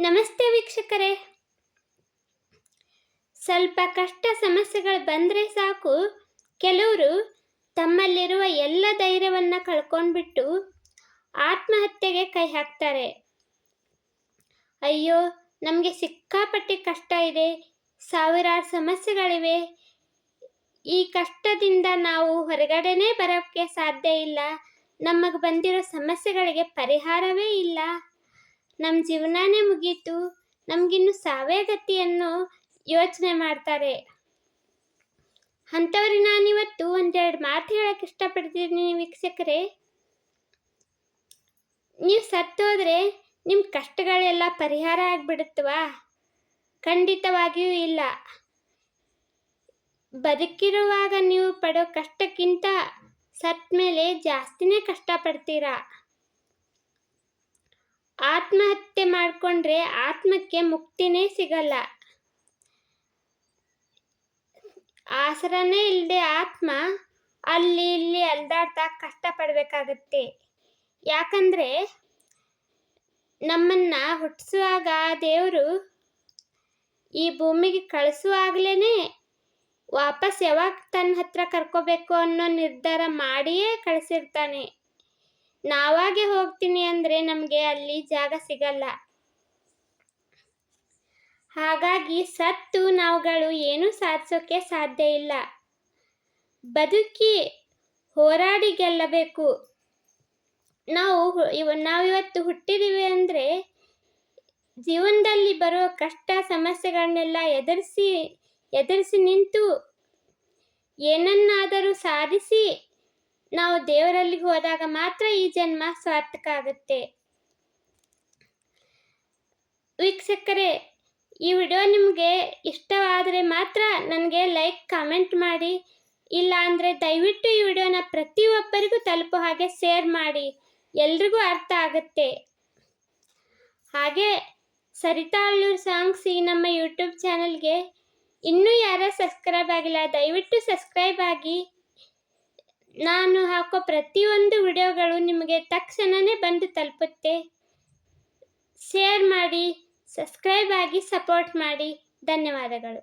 ನಮಸ್ತೆ ವೀಕ್ಷಕರೇ. ಸ್ವಲ್ಪ ಕಷ್ಟ ಸಮಸ್ಯೆಗಳು ಬಂದರೆ ಸಾಕು, ಕೆಲವರು ತಮ್ಮಲ್ಲಿರುವ ಎಲ್ಲ ಧೈರ್ಯವನ್ನು ಕಳ್ಕೊಂಡ್ಬಿಟ್ಟು ಆತ್ಮಹತ್ಯೆಗೆ ಕೈ ಹಾಕ್ತಾರೆ. ಅಯ್ಯೋ, ನಮಗೆ ಸಿಕ್ಕಾಪಟ್ಟೆ ಕಷ್ಟ ಇದೆ, ಸಾವಿರಾರು ಸಮಸ್ಯೆಗಳಿವೆ, ಈ ಕಷ್ಟದಿಂದ ನಾವು ಹೊರಗಡೆನೇ ಬರೋಕ್ಕೆ ಸಾಧ್ಯ ಇಲ್ಲ, ನಮಗೆ ಬಂದಿರೋ ಸಮಸ್ಯೆಗಳಿಗೆ ಪರಿಹಾರವೇ ಇಲ್ಲ, ನಮ್ಮ ಜೀವನನೇ ಮುಗೀತು, ನಮಗಿನ್ನು ಸಾವೇ ಗತಿಯನ್ನು ಯೋಚನೆ ಮಾಡ್ತಾರೆ. ಅಂಥವ್ರಿಗೆ ನಾನಿವತ್ತು ಒಂದೆರಡು ಮಾತು ಹೇಳಕ್ಕೆ ಇಷ್ಟಪಡ್ತೀನಿ ವೀಕ್ಷಕರೇ. ನೀವು ಸತ್ತೋದ್ರೆ ನಿಮ್ಮ ಕಷ್ಟಗಳೆಲ್ಲ ಪರಿಹಾರ ಆಗಿಬಿಡುತ್ತವಾ? ಖಂಡಿತವಾಗಿಯೂ ಇಲ್ಲ. ಬದುಕಿರುವಾಗ ನೀವು ಪಡೋ ಕಷ್ಟಕ್ಕಿಂತ ಸತ್ತ ಮೇಲೆ ಜಾಸ್ತಿನೇ ಕಷ್ಟಪಡ್ತೀರಾ. ಆತ್ಮಹತ್ಯೆ ಮಾಡಿಕೊಂಡ್ರೆ ಆತ್ಮಕ್ಕೆ ಮುಕ್ತಿನೇ ಸಿಗಲ್ಲ. ಆಸರನೇ ಇಲ್ಲದೆ ಆತ್ಮ ಅಲ್ಲಿ ಇಲ್ಲಿ ಅಲ್ದಾಡ್ತಾ ಕಷ್ಟಪಡಬೇಕಾಗತ್ತೆ. ಯಾಕಂದರೆ ನಮ್ಮನ್ನು ಹುಟ್ಟಿಸುವಾಗ ದೇವರು ಈ ಭೂಮಿಗೆ ಕಳಿಸುವಾಗಲೇ ವಾಪಸ್ ಯಾವಾಗ ತನ್ನ ಹತ್ರ ಕರ್ಕೋಬೇಕು ಅನ್ನೋ ನಿರ್ಧಾರ ಮಾಡಿಯೇ ಕಳಿಸಿರ್ತಾನೆ. ನಾವಾಗೆ ಹೋಗ್ತೀನಿ ಅಂದರೆ ನಮಗೆ ಅಲ್ಲಿ ಜಾಗ ಸಿಗಲ್ಲ. ಹಾಗಾಗಿ ಸತ್ತು ನಾವುಗಳು ಏನೂ ಸಾಧಿಸೋಕ್ಕೆ ಸಾಧ್ಯ ಇಲ್ಲ. ಬದುಕಿ ಹೋರಾಡಿ ಗೆಲ್ಲಬೇಕು. ನಾವಿವತ್ತು ಹುಟ್ಟಿದ್ದೀವಿ ಅಂದರೆ ಜೀವನದಲ್ಲಿ ಬರೋ ಕಷ್ಟ ಸಮಸ್ಯೆಗಳನ್ನೆಲ್ಲ ಎದುರಿಸಿ ನಿಂತು ಏನನ್ನಾದರೂ ಸಾಧಿಸಿ ನಾವು ದೇವರಲ್ಲಿ ಹೋದಾಗ ಮಾತ್ರ ಈ ಜನ್ಮ ಸಾರ್ಥಕ ಆಗುತ್ತೆ. ವೀಕ್ಷಕರೇ, ಈ ವಿಡಿಯೋ ನಿಮಗೆ ಇಷ್ಟವಾದರೆ ಮಾತ್ರ ನನಗೆ ಲೈಕ್ ಕಾಮೆಂಟ್ ಮಾಡಿ, ಇಲ್ಲ ಅಂದರೆ ದಯವಿಟ್ಟು ಈ ವಿಡಿಯೋನ ಪ್ರತಿಯೊಬ್ಬರಿಗೂ ತಲುಪೋ ಹಾಗೆ ಶೇರ್ ಮಾಡಿ, ಎಲ್ರಿಗೂ ಅರ್ಥ ಆಗುತ್ತೆ. ಹಾಗೆ ಸರಿತಾ ಅಲ್ಲೂರು ಸಾಂಗ್ಸ್ ಈ ನಮ್ಮ ಯೂಟ್ಯೂಬ್ ಚಾನಲ್ಗೆ ಇನ್ನೂ ಯಾರು ಸಬ್ಸ್ಕ್ರೈಬ್ ಆಗಿಲ್ಲ, ದಯವಿಟ್ಟು ಸಬ್ಸ್ಕ್ರೈಬ್ ಆಗಿ. ನಾನು ಹಾಕೋ ಪ್ರತಿಯೊಂದು ವಿಡಿಯೋಗಳು ನಿಮಗೆ ತಕ್ಷಣವೇ ಬಂದು ತಲುಪುತ್ತೆ. ಶೇರ್ ಮಾಡಿ, ಸಬ್ಸ್ಕ್ರೈಬ್ ಆಗಿ, ಸಪೋರ್ಟ್ ಮಾಡಿ. ಧನ್ಯವಾದಗಳು.